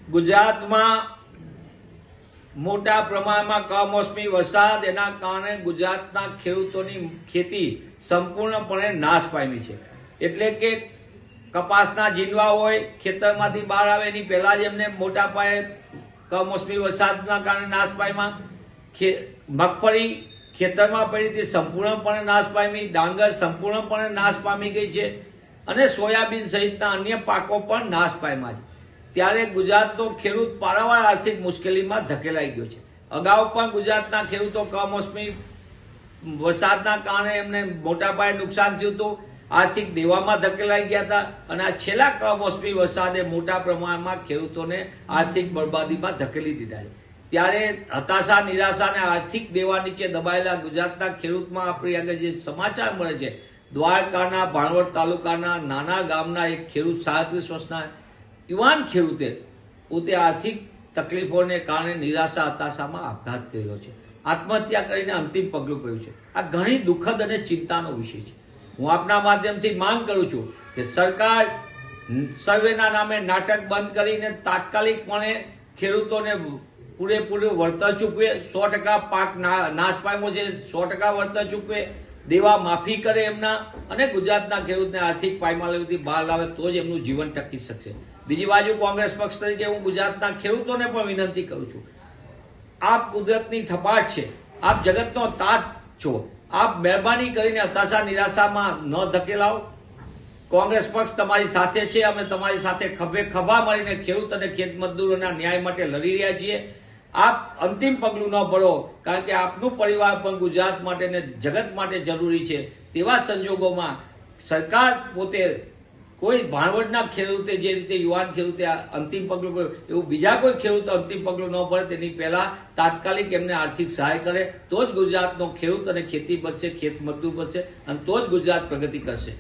ગુજરાતમાં મોટા પ્રમાણમાં કમોસમી વરસાદ એના કારણે ગુજરાતના ખેડૂતોની ખેતી સંપૂર્ણપણે નાશ પામી છે. એટલે કે કપાસના જીંડવા હોય ખેતરમાંથી બહાર આવે એની પહેલા જ એમને મોટા પાયે કમોસમી વરસાદના કારણે નાશ પામ્યા. મગફળી ખેતરમાં પડી તે સંપૂર્ણપણે નાશ પામી, ડાંગર સંપૂર્ણપણે નાશ પામી ગઈ છે અને સોયાબીન સહિતના અન્ય પાકો પણ નાશ પામ્યા છે. ત્યારે ગુજરાતનો ખેડૂત પારાવાર આર્થિક મુશ્કેલીમાં ધકેલાઈ ગયો છે. અગાઉ પણ ગુજરાતના ખેડૂતો કમોસમી વરસાદના કારણે એમને મોટા પાયે નુકસાન થયું હતું, આર્થિક દેવામાં ધકેલાઈ ગયા હતા અને આ છેલ્લા કમોસમી વરસાદે મોટા પ્રમાણમાં ખેડૂતોને આર્થિક બરબાદીમાં ધકેલી દીધા છે. ત્યારે હતાશા, નિરાશા અને આર્થિક દેવા નીચે દબાયેલા ગુજરાતના ખેડૂતમાં આપણી આગળ જે સમાચાર મળે છે, દ્વારકાના ભાણવડ તાલુકાના નાના ગામના એક ખેડૂત 37 વર્ષના યુવાન ખેડૂતે પોતે આર્થિક તકલીફોને કારણે નિરાશા, હતાશામાં આપઘાત કર્યો છે, આત્મહત્યા કરીને અંતિમ પગલું ભર્યું છે. આ ઘણી દુઃખદ અને ચિંતાનો વિષય છે. હું આપના માધ્યમથી માંગ કરું છું કે સરકાર સર્વેના નામે નાટક બંધ કરીને તાત્કાલિકપણે ખેડૂતોને પૂરેપૂરું વળતર ચૂકવે. 100% પાક નાશ પામ્યો છે, 100% વળતર ચૂકવે, દેવા માફી કરે એમના અને ગુજરાતના ખેડૂતને આર્થિક પાયમાલીથી બહાર લાવે તો જ એમનું જીવન ટકી શકશે. બીજી બાજુ કોંગ્રેસ પક્ષ તરીકે હું ગુજરાતના ખેડૂતોને પણ વિનંતી કરું છું, આપ કુદરતની થપાટ છે, આપ જગતનો તાત છો, આપ મહેરબાની કરીને હતાશા, નિરાશામાં ન ધકેલાઓ. કોંગ્રેસ પક્ષ તમારી સાથે છે, અમે તમારી સાથે ખભે ખભા મળીને ખેડૂત અને ખેત મજદૂરોના ન્યાય માટે લડી રહ્યા છીએ. આપ અંતિમ પગલું ન ભરો, કારણ કે આપનું પરિવાર પણ ગુજરાત માટે ને જગત માટે જરૂરી છે. તેવા સંજોગોમાં સરકાર પોતે કોઈ ભાણવડના ખેડૂતે જે રીતે યુવાન ખેડૂતે અંતિમ પગલું ભર્યું એવું બીજા કોઈ ખેડૂત અંતિમ પગલું ન ભરે તેની પહેલા તાત્કાલિક એમને આર્થિક સહાય કરે તો જ ગુજરાતનો ખેડૂત અને ખેતી બચશે, ખેત મજદૂર બચશે અને તો જ ગુજરાત પ્રગતિ કરશે.